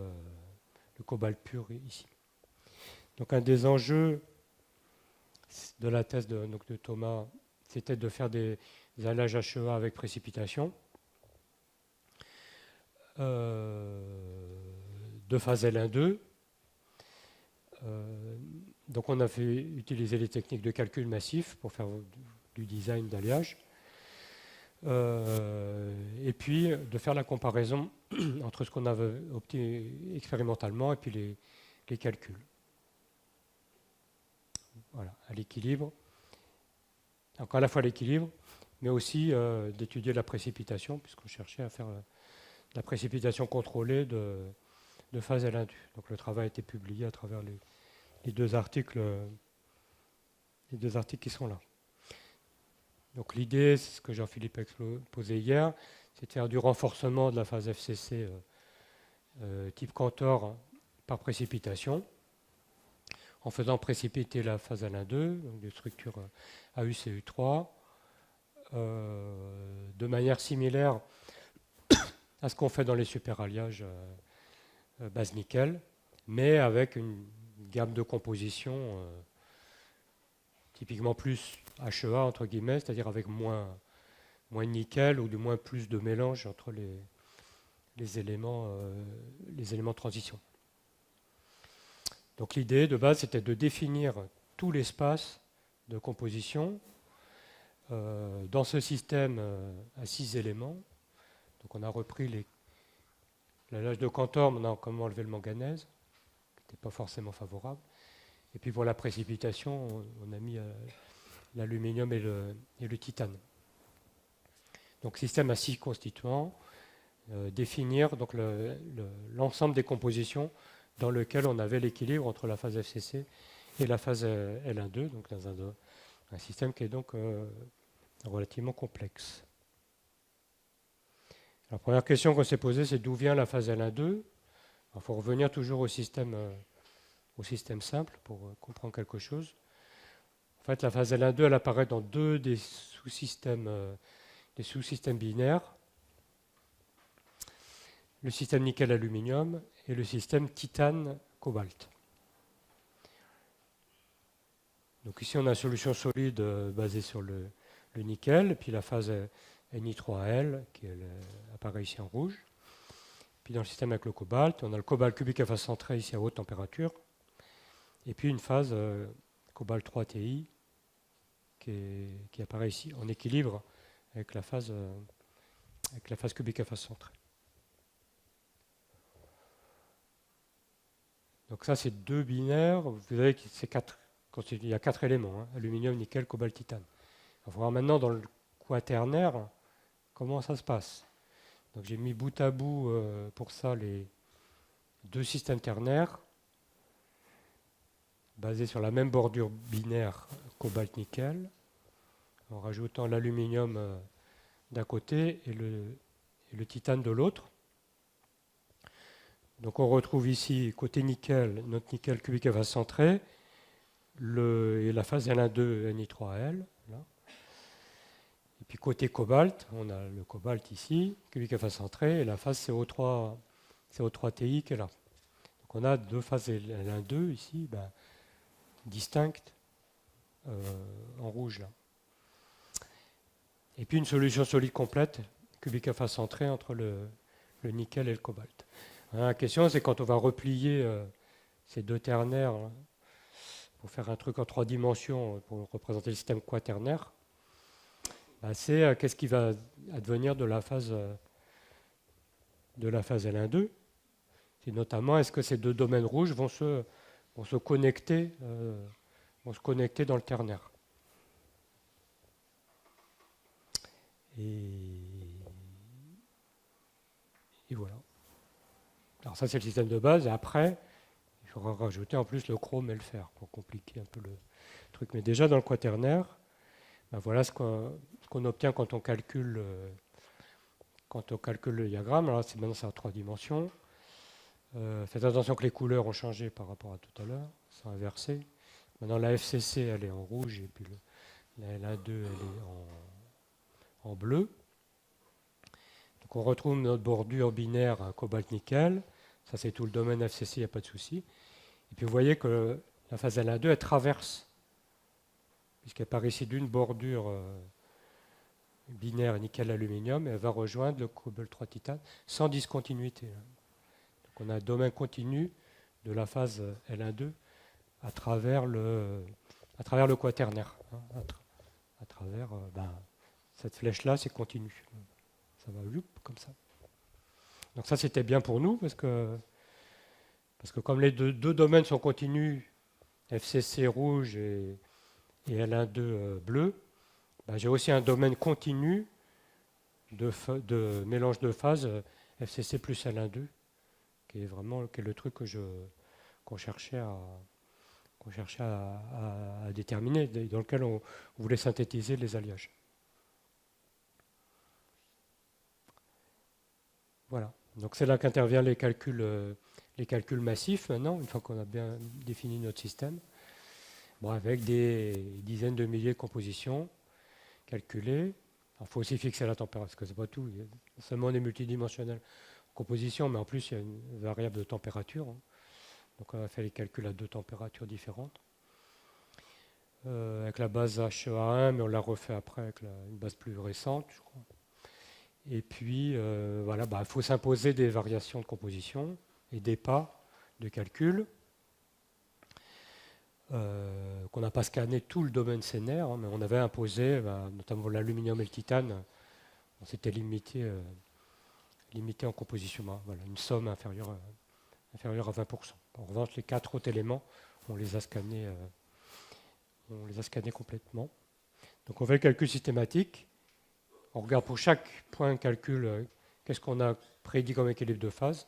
pur ici. Donc un des enjeux de la thèse de Thomas, c'était de faire des allages HEA avec précipitation, de phase L1-2. Donc on a fait utiliser les techniques de calcul massif pour faire du design d'alliage. Et puis de faire la comparaison entre ce qu'on avait obtenu expérimentalement et puis les calculs. Voilà, à l'équilibre. Donc à la fois l'équilibre, mais aussi d'étudier la précipitation, puisqu'on cherchait à faire la précipitation contrôlée de phase L1. Donc le travail a été publié à travers les deux articles qui sont là. Donc l'idée, c'est ce que Jean-Philippe a exposé hier, c'est de faire du renforcement de la phase FCC type Cantor par précipitation, en faisant précipiter la phase L1-2, donc des structures AuCu3, de manière similaire à ce qu'on fait dans les superalliages base nickel, mais avec une gamme de composition typiquement plus HEA, entre guillemets, c'est-à-dire avec moins de nickel ou du moins plus de mélange entre les éléments de transition. Donc l'idée de base, c'était de définir tout l'espace de composition dans ce système à 6 éléments. Donc on a repris l'allage de Cantor, on a comment enlevé le manganèse, qui n'était pas forcément favorable. Et puis pour la précipitation, on a mis l'aluminium et le titane. Donc système à 6 constituants, définir donc l'ensemble des compositions dans lequel on avait l'équilibre entre la phase FCC et la phase L1-2, donc dans un système qui est donc relativement complexe. La première question qu'on s'est posée, c'est d'où vient la phase L1-2. Il faut revenir toujours au système simple pour comprendre quelque chose. En fait, la phase L1-2, elle apparaît dans deux des sous-systèmes binaires. Le système nickel-aluminium et le système titane-cobalt. Donc ici, on a une solution solide basée sur le nickel, et puis la phase Ni3L, qui apparaît ici en rouge. Puis dans le système avec le cobalt, on a le cobalt cubique à phase centrée ici à haute température, et puis une phase cobalt 3Ti qui apparaît ici en équilibre avec la phase cubique à phase centrée. Donc ça, c'est deux binaires. Vous savez que il y a 4 éléments, aluminium, nickel, cobalt, titane. On va voir maintenant dans le quaternaire comment ça se passe. Donc j'ai mis bout à bout pour ça les deux systèmes ternaires basés sur la même bordure binaire cobalt-nickel, en rajoutant l'aluminium d'un côté et le titane de l'autre. Donc on retrouve ici, côté nickel, notre nickel cubique à phase centrée, et la phase L1,2 Ni3L. Là. Et puis côté cobalt, on a le cobalt ici, cubique à phase centrée, et la phase CO3Ti qui est là. Donc on a deux phases L1,2 ici, distinctes en rouge là. Et puis une solution solide complète, cubique à phase centrée entre le nickel et le cobalt. La question, c'est quand on va replier ces deux ternaires pour faire un truc en 3 dimensions, pour représenter le système quaternaire, c'est qu'est-ce qui va advenir de la phase L1,2. C'est notamment, est-ce que ces deux domaines rouges vont se connecter dans le ternaire. Et voilà. Alors ça, c'est le système de base. Et après, il faudra rajouter en plus le chrome et le fer pour compliquer un peu le truc. Mais déjà, dans le quaternaire, voilà ce qu'on obtient quand on calcule le diagramme. Alors maintenant, c'est en 3 dimensions. Faites attention que les couleurs ont changé par rapport à tout à l'heure. C'est inversé. Maintenant, la FCC, elle est en rouge et puis la L1,2, elle est en bleu. Donc on retrouve notre bordure binaire cobalt-nickel. Ça, c'est tout le domaine FCC, il n'y a pas de souci. Et puis vous voyez que la phase L1,2, elle traverse, puisqu'elle part ici d'une bordure binaire nickel-aluminium, et elle va rejoindre le cobalt-3 titane sans discontinuité. Donc on a un domaine continu de la phase L1,2 à travers le quaternaire. À travers cette flèche-là, c'est continu. Ça va comme ça. Donc ça, c'était bien pour nous, parce que comme les deux domaines sont continus, FCC rouge et L1,2 bleu, j'ai aussi un domaine continu de mélange de phases FCC plus L1,2, qui est le truc qu'on cherchait à déterminer, dans lequel on voulait synthétiser les alliages. Voilà. Donc c'est là qu'interviennent les calculs massifs maintenant, une fois qu'on a bien défini notre système. Avec des dizaines de milliers de compositions calculées. Il faut aussi fixer la température, parce que c'est pas tout. Seulement on est multidimensionnel en composition, mais en plus il y a une variable de température. Donc on a fait les calculs à 2 températures différentes. Avec la base HEA1, mais on l'a refait après avec une base plus récente, je crois. Et puis, il faut s'imposer des variations de composition et des pas de calcul. Qu'on n'a pas scanné tout le domaine scénaire, mais on avait imposé, notamment l'aluminium et le titane, on s'était limité en composition. Voilà, une somme inférieure à 20%. En revanche, les 4 autres éléments, on les a scannés complètement. Donc on fait le calcul systématique. On regarde pour chaque point de calcul qu'est-ce qu'on a prédit comme équilibre de phase,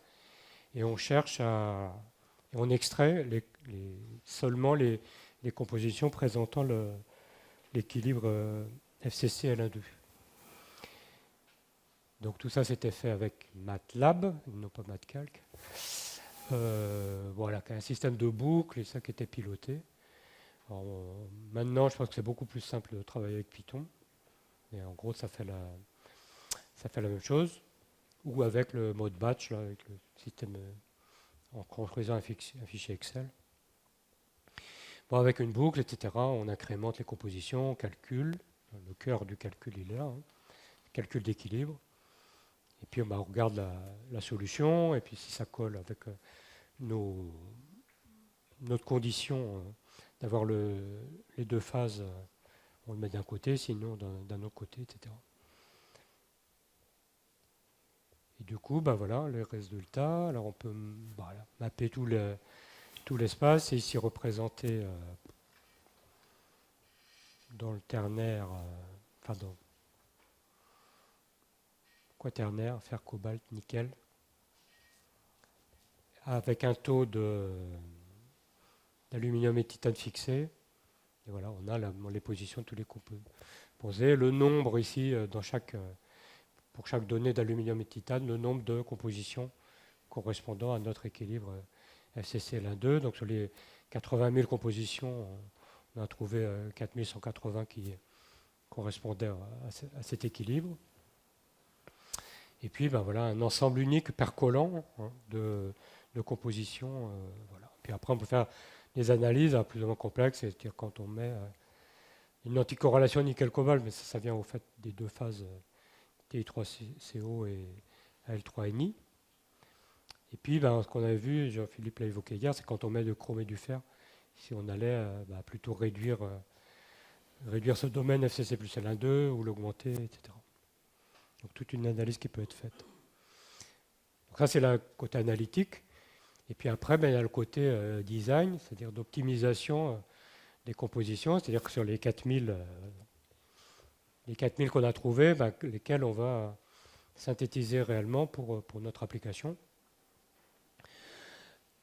et on cherche et on extrait seulement les compositions présentant l'équilibre FCC L1,2. Donc tout ça c'était fait avec MATLAB, non pas MATCalc. Un système de boucles et ça qui était piloté. Alors, maintenant, je pense que c'est beaucoup plus simple de travailler avec Python. Et en gros, ça fait la même chose. Ou avec le mode batch, là, avec le système en construisant un fichier Excel. Avec une boucle, etc., on incrémente les compositions, on calcule. Le cœur du calcul, il est là. Calcul d'équilibre. Et puis, on regarde la solution. Et puis, si ça colle avec notre condition d'avoir les deux phases, on le met d'un côté, sinon d'un autre côté, etc. Et du coup, les résultats. Alors, on peut mapper tout l'espace. C'est ici représenté dans le ternaire, quaternaire, fer, cobalt, nickel, avec un taux d'aluminium et titane fixé. Et voilà, on a les positions de tous les composés. Le nombre ici, pour chaque donnée d'aluminium et de titane, le nombre de compositions correspondant à notre équilibre FCCl1,2. Donc sur les 80 000 compositions, on a trouvé 4180 qui correspondaient à cet équilibre. Et puis voilà, un ensemble unique percollant de compositions. Voilà. Puis après, on peut faire des analyses plus ou moins complexes, c'est-à-dire quand on met une anticorrélation nickel-cobalt, mais ça vient au fait des deux phases Ti3CO et Al3Ni. Et puis, ce qu'on avait vu, Jean-Philippe l'a évoqué hier, c'est quand on met du chrome et du fer, si on allait plutôt réduire ce domaine FCC plus L1,2 ou l'augmenter, etc. Donc toute une analyse qui peut être faite. Donc ça, c'est le côté analytique. Et puis après, il y a le côté design, c'est-à-dire d'optimisation des compositions, c'est-à-dire que sur les 4000 qu'on a trouvés, lesquels on va synthétiser réellement pour notre application.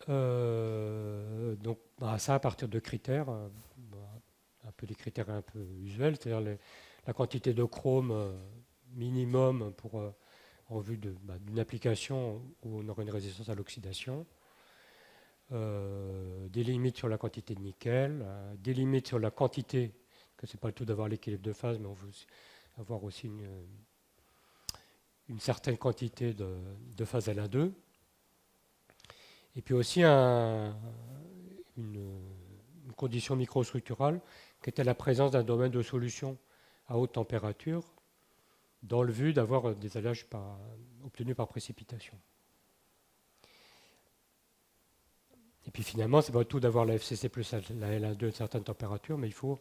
Donc ça à partir de critères, un peu des critères un peu usuels, c'est-à-dire la quantité de chrome minimum en vue d'une application où on aurait une résistance à l'oxydation, des limites sur la quantité de nickel, des limites sur la quantité, que ce n'est pas le tout d'avoir l'équilibre de phase, mais on veut avoir aussi une certaine quantité de phase L1,2. Et puis aussi une condition microstructurale qui était la présence d'un domaine de solution à haute température dans le but d'avoir des alliages obtenus par précipitation. Et puis finalement, c'est pas tout d'avoir la FCC plus la L1,2 à une certaine température, mais il faut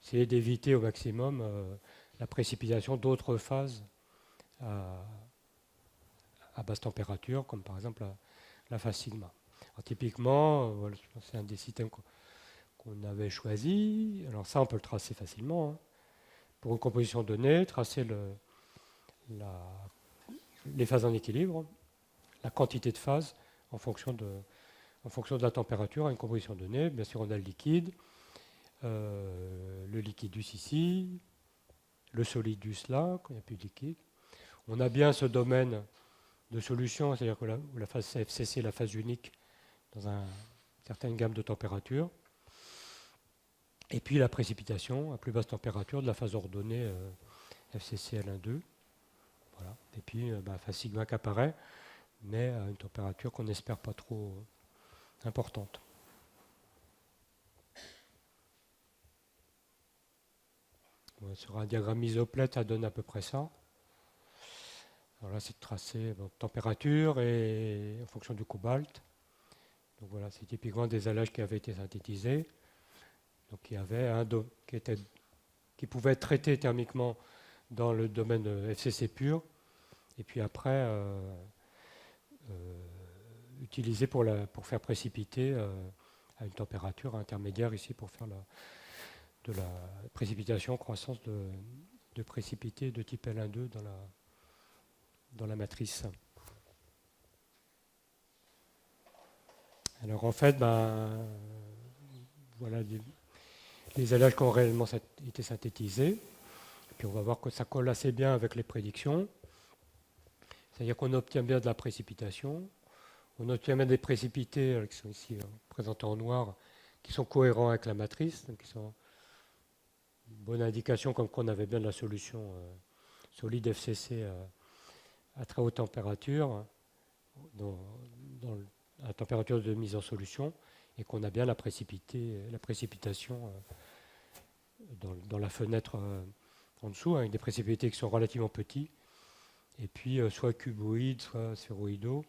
essayer d'éviter au maximum la précipitation d'autres phases à basse température, comme par exemple la phase sigma. Alors, typiquement, c'est un des systèmes qu'on avait choisi. Alors ça, on peut le tracer facilement. Pour une composition donnée, tracer les phases en équilibre, la quantité de phases en fonction de la température à une composition donnée. Bien sûr, on a le liquidus ici, le solidus là, quand il n'y a plus de liquide. On a bien ce domaine de solution, c'est-à-dire que la phase FCC est la phase unique dans une certaine gamme de température. Et puis la précipitation à plus basse température de la phase ordonnée FCC L1,2. Voilà. Et puis phase sigma qui apparaît, mais à une température qu'on n'espère pas trop importante. Sur un diagramme isoplate, ça donne à peu près ça. Alors là, c'est de tracer température et en fonction du cobalt. Donc voilà, c'est typiquement des alliages qui avaient été synthétisés. Donc il y avait qui pouvait être traité thermiquement dans le domaine FCC pur, et puis après utilisé pour faire précipiter à une température intermédiaire ici pour faire de la précipitation, croissance de précipité de type L1,2 dans la matrice. Alors en fait, voilà les alliages qui ont réellement été synthétisés. Et puis on va voir que ça colle assez bien avec les prédictions. C'est-à-dire qu'on obtient bien de la précipitation. On obtient bien des précipités qui sont ici présentés en noir, qui sont cohérents avec la matrice, donc qui sont une bonne indication comme qu'on avait bien de la solution solide FCC à très haute température, à la température de mise en solution, et qu'on a bien la précipitation dans la fenêtre en dessous, avec des précipités qui sont relativement petits, et puis soit cuboïdes, soit sphéroïdaux,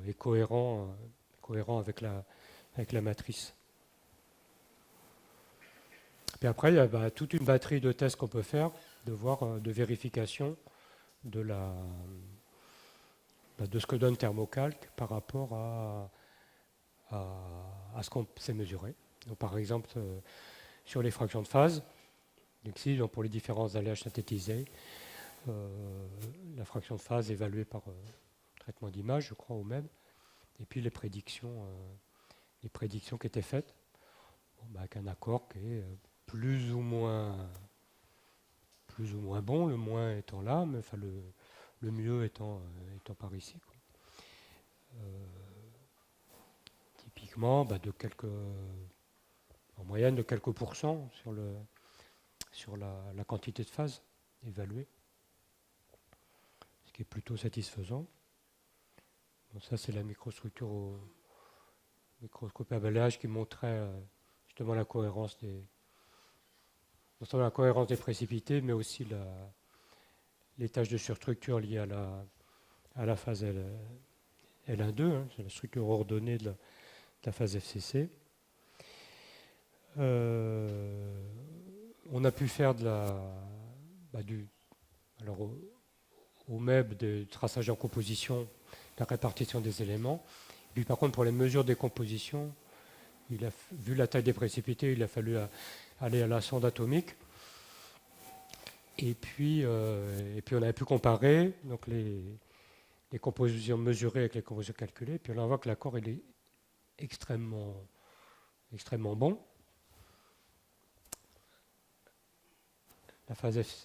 et cohérents avec la matrice. Puis après, il y a toute une batterie de tests qu'on peut faire, de vérification de ce que donne Thermocalc par rapport à ce qu'on sait mesurer. Donc, par exemple, sur les fractions de phase, donc ici, pour les différents alliages synthétisés, la fraction de phase évaluée par traitement d'image, je crois, au même, et puis les prédictions qui étaient faites, avec un accord qui est plus ou moins bon, le moins étant là, mais enfin le mieux étant par ici, quoi. Typiquement, en moyenne de quelques pourcents sur la quantité de phase évaluée, ce qui est plutôt satisfaisant. Bon, ça, c'est la microstructure au microscope à balayage qui montrait justement la cohérence non seulement la cohérence des précipités, mais aussi les tâches de surstructure liées à la phase L1-2, hein, c'est la structure ordonnée de la phase FCC. On a pu faire au MEB des traçages en composition, la répartition des éléments. Et puis par contre, pour les mesures des compositions, vu la taille des précipités, il a fallu aller à la sonde atomique. Et puis on avait pu comparer donc les compositions mesurées avec les compositions calculées. Et puis on voit que l'accord il est extrêmement bon.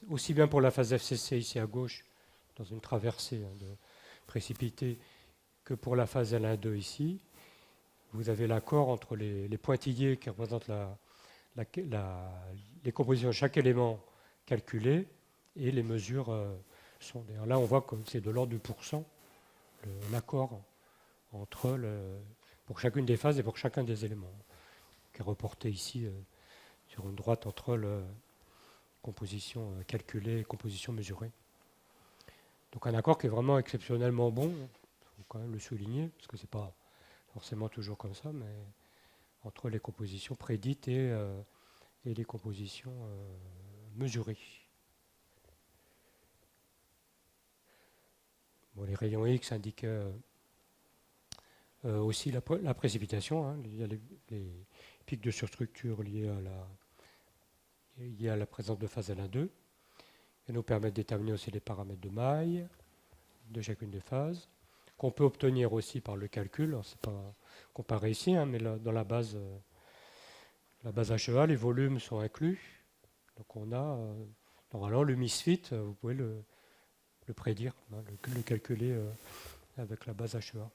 Aussi bien pour la phase FCC ici à gauche, dans une traversée de précipité, que pour la phase L1-2 ici. Vous avez l'accord entre les pointillés qui représentent les compositions de chaque élément calculé et les mesures sont. D'ailleurs là, on voit que c'est de l'ordre du pourcent, l'accord pour chacune des phases et pour chacun des éléments, qui est reporté ici sur une droite entre composition calculée et composition mesurée. Donc un accord qui est vraiment exceptionnellement bon, il faut quand même le souligner, parce que ce n'est pas forcément toujours comme ça, mais entre les compositions prédites et les compositions mesurées. Bon, les rayons X indiquent aussi la précipitation, hein. Il y a les pics de surstructure liés à la présence de phase L1-2, et nous permettent de déterminer aussi les paramètres de maille de chacune des phases, qu'on peut obtenir aussi par le calcul. Alors, c'est pas comparé ici, hein, mais dans la base HEA, les volumes sont inclus. Donc on a, normalement, le misfit, vous pouvez le prédire, hein, le calculer avec la base HEA.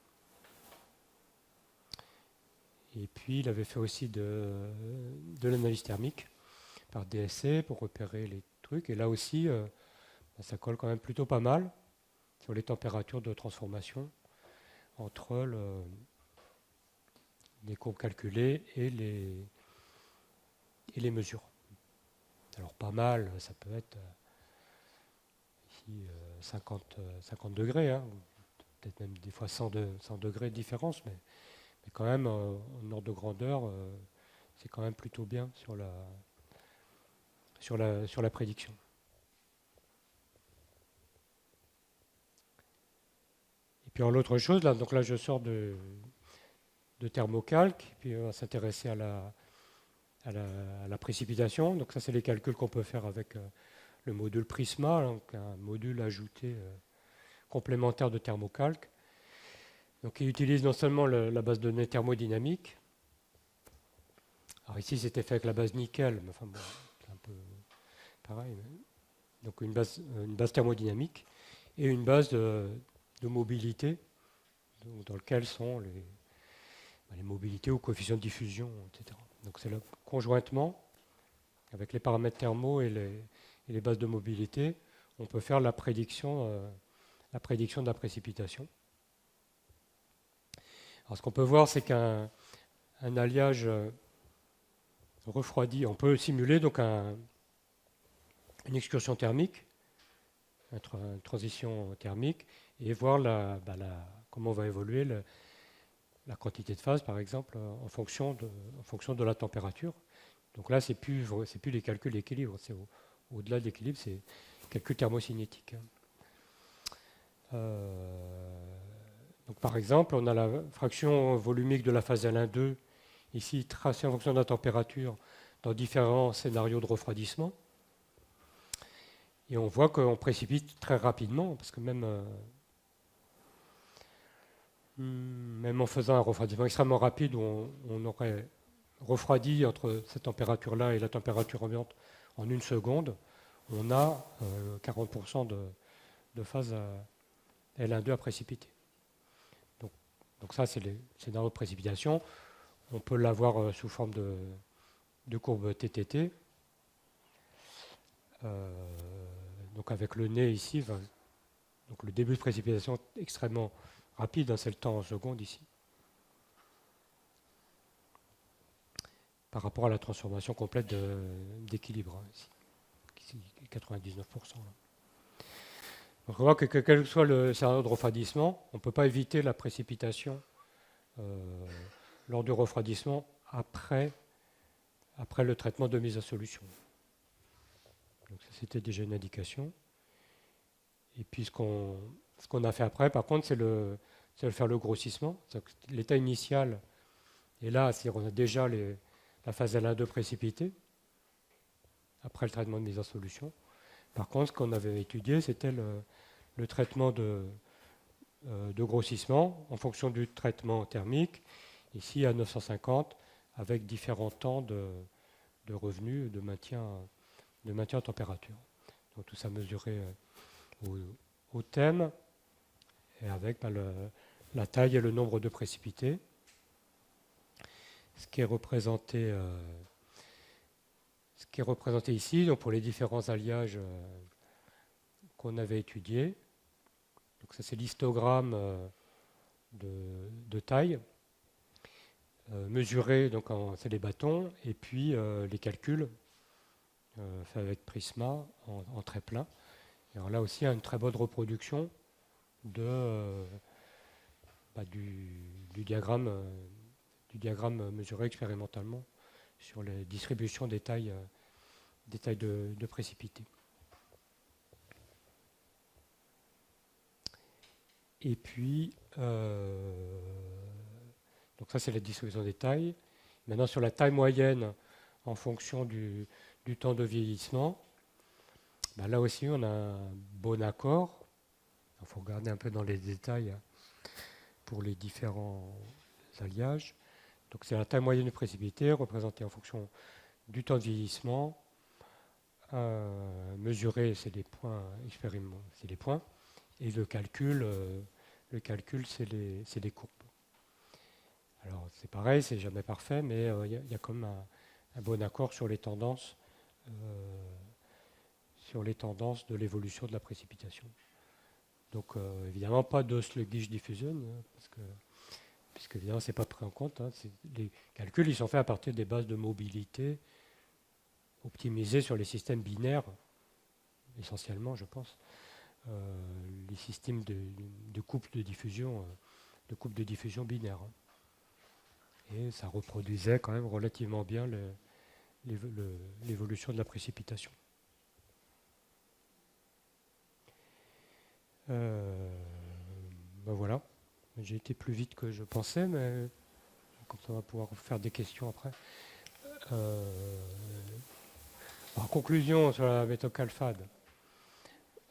Et puis il avait fait aussi de l'analyse thermique par DSC pour repérer les trucs. Et là aussi, ça colle quand même plutôt pas mal sur les températures de transformation entre les courbes calculées et les mesures. Alors pas mal, ça peut être ici 50 degrés, hein, peut-être même des fois 100 degrés de différence, mais quand même en ordre de grandeur, c'est quand même plutôt bien sur la prédiction. Et puis l'autre chose, donc là je sors de thermocalque, puis on va s'intéresser à la précipitation. Donc ça c'est les calculs qu'on peut faire avec le module Prisma, donc un module ajouté complémentaire de thermocalque. Donc il utilise non seulement la base de données thermodynamique. Alors ici c'était fait avec la base nickel, mais enfin bon, c'est un peu pareil. Donc une base thermodynamique et une base de mobilité, dans laquelle sont les mobilités ou coefficients de diffusion, etc. Donc c'est là, conjointement, avec les paramètres thermaux et les bases de mobilité, on peut faire la prédiction de la précipitation. Alors ce qu'on peut voir, c'est qu'un alliage refroidi, on peut simuler donc une excursion thermique, une transition thermique, et voir comment va évoluer la quantité de phase, par exemple, en fonction de la température. Donc là, c'est plus les calculs d'équilibre, c'est au-delà de l'équilibre, c'est calcul thermocinétique. Donc par exemple, on a la fraction volumique de la phase L1-2, ici tracée en fonction de la température dans différents scénarios de refroidissement. Et on voit qu'on précipite très rapidement, parce que même en faisant un refroidissement extrêmement rapide, où on aurait refroidi entre cette température-là et la température ambiante en 1 seconde, on a 40% de phase L1,2 à précipiter. Donc ça, c'est les scénarios de précipitation. On peut l'avoir sous forme de courbe TTT. Donc avec le nez ici, donc le début de précipitation extrêmement rapide, c'est le temps en secondes ici, par rapport à la transformation complète d'équilibre, ici, 99%. Là. Donc on voit que quel que soit le scénario de refroidissement, on ne peut pas éviter la précipitation lors du refroidissement après le traitement de mise à solution. Donc ça, c'était déjà une indication. Et puis ce qu'on a fait après, par contre, c'est de faire le grossissement. L'état initial, et là, on a déjà la phase L1,2 précipitée, après le traitement de mise en solution. Par contre, ce qu'on avait étudié, c'était le traitement de grossissement en fonction du traitement thermique, ici à 950, avec différents temps de revenus, de maintien en température. Donc tout ça mesuré au thème, et avec la taille et le nombre de précipités. Ce qui est représenté ici, donc pour les différents alliages qu'on avait étudiés. Donc ça, c'est l'histogramme de taille, mesuré, donc c'est les bâtons, et puis les calculs faits avec Prisma en très plein. Et alors là aussi, il y a une très bonne reproduction du diagramme mesuré expérimentalement sur les distributions des tailles de précipités. Et puis, donc ça c'est la distribution des tailles. Maintenant sur la taille moyenne en fonction du temps de vieillissement, là aussi on a un bon accord. Il faut regarder un peu dans les détails pour les différents alliages. Donc c'est la taille moyenne du précipité représentée en fonction du temps de vieillissement. Mesuré, c'est les points expérimentaux, c'est les points. Et le calcul, c'est les courbes. Alors c'est pareil, c'est jamais parfait, mais il y a quand même un bon accord sur les tendances de l'évolution de la précipitation. Donc évidemment pas de sluggish diffusion, puisque évidemment c'est pas pris en compte. Les calculs ils sont faits à partir des bases de mobilité optimisées sur les systèmes binaires, essentiellement je pense. Les systèmes de couple de diffusion binaire. Et ça reproduisait quand même relativement bien l'évolution de la précipitation. Voilà. J'ai été plus vite que je pensais, mais comme ça on va pouvoir faire des questions après. En conclusion sur la méthode CALFAD,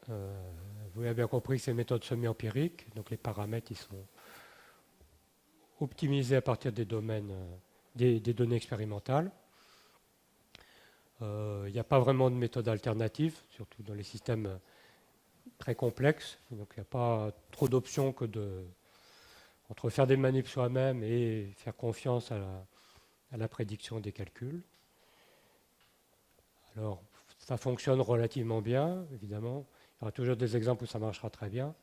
vous avez bien compris que c'est une méthode semi-empirique, donc les paramètres ils sont optimisés à partir des domaines, des données expérimentales. Il n'y a pas vraiment de méthode alternative, surtout dans les systèmes très complexes. Donc il n'y a pas trop d'options que entre faire des manips soi-même et faire confiance à la prédiction des calculs. Alors ça fonctionne relativement bien, évidemment. Il y aura toujours des exemples où ça marchera très bien,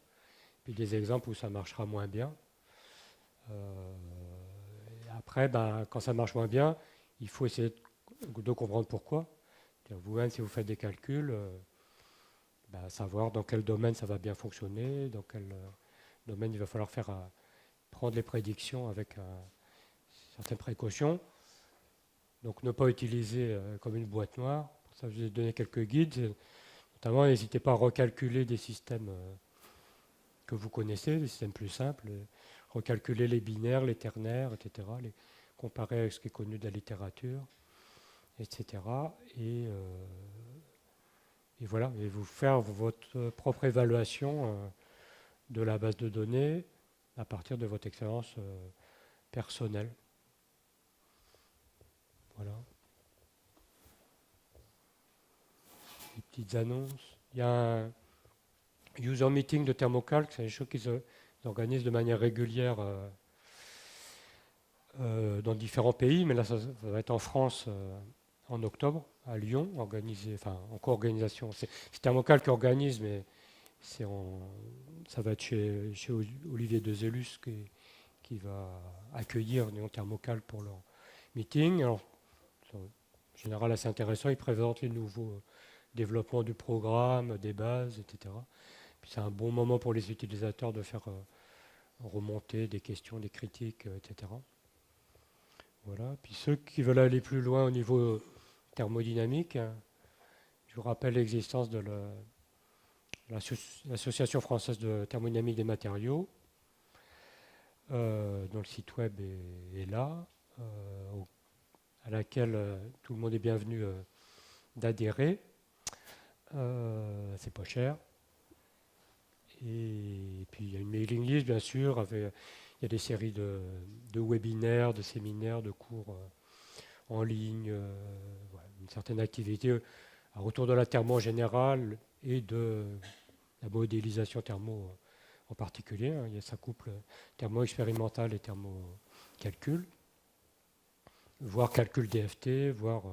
puis des exemples où ça marchera moins bien. Après, quand ça marche moins bien, il faut essayer de comprendre pourquoi. Vous-même, si vous faites des calculs, savoir dans quel domaine ça va bien fonctionner, dans quel domaine il va falloir prendre les prédictions avec certaines précautions. Donc ne pas utiliser comme une boîte noire. Pour ça, je vous ai donné quelques guides. Notamment, n'hésitez pas à recalculer des systèmes que vous connaissez, des systèmes plus simples. Recalculer les binaires, les ternaires, etc. Les comparer avec ce qui est connu de la littérature, etc. Et et voilà, et vous faire votre propre évaluation de la base de données à partir de votre expérience personnelle. Voilà. Les petites annonces. Il y a un user meeting de Thermocalc, c'est des choses qu'ils organisent de manière régulière dans différents pays, mais là ça va être en France en octobre, à Lyon, organisé, enfin en co-organisation. C'est Thermocalc qui organise, mais ça va être chez Olivier Dezelus qui va accueillir Néon Thermocalc pour leur meeting. Alors, en général assez intéressant, ils présentent les nouveaux développements du programme, des bases, etc. Puis c'est un bon moment pour les utilisateurs de faire remonter des questions, des critiques, etc. Voilà. Puis ceux qui veulent aller plus loin au niveau thermodynamique, je vous rappelle l'existence de l'Association française de thermodynamique des matériaux, dont le site web est là, à laquelle tout le monde est bienvenu d'adhérer. C'est pas cher. Et puis il y a une mailing list, bien sûr, il y a des séries de webinaires, de séminaires, de cours en ligne, une certaine activité autour de la thermo en général et de la modélisation thermo en particulier. Il y a ça couple thermo expérimental et thermo calcul, voire calcul DFT, voire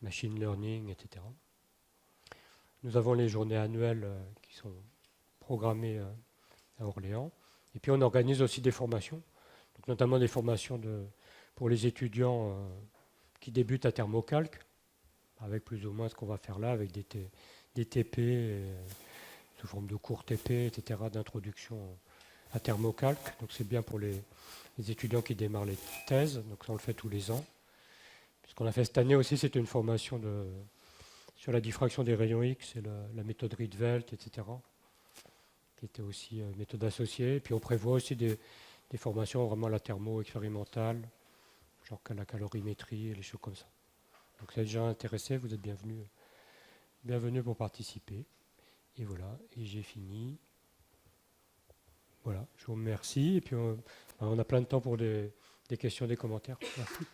machine learning, etc. Nous avons les journées annuelles qui sont programmées à Orléans. Et puis on organise aussi des formations, donc notamment des formations pour les étudiants qui débutent à Thermocalc, avec plus ou moins ce qu'on va faire là, avec des TP, sous forme de cours TP, etc., d'introduction à Thermocalc. Donc c'est bien pour les étudiants qui démarrent les thèses, donc ça on le fait tous les ans. Ce qu'on a fait cette année aussi, c'était une formation sur la diffraction des rayons X et la méthode Rietveld, etc., qui était aussi une méthode associée. Et puis on prévoit aussi des formations vraiment à la thermo expérimentale, genre à la calorimétrie et les choses comme ça. Donc si vous êtes déjà intéressé, vous êtes bienvenue pour participer. Et voilà, et j'ai fini. Voilà, je vous remercie. Et puis on a plein de temps pour des questions, des commentaires. Merci.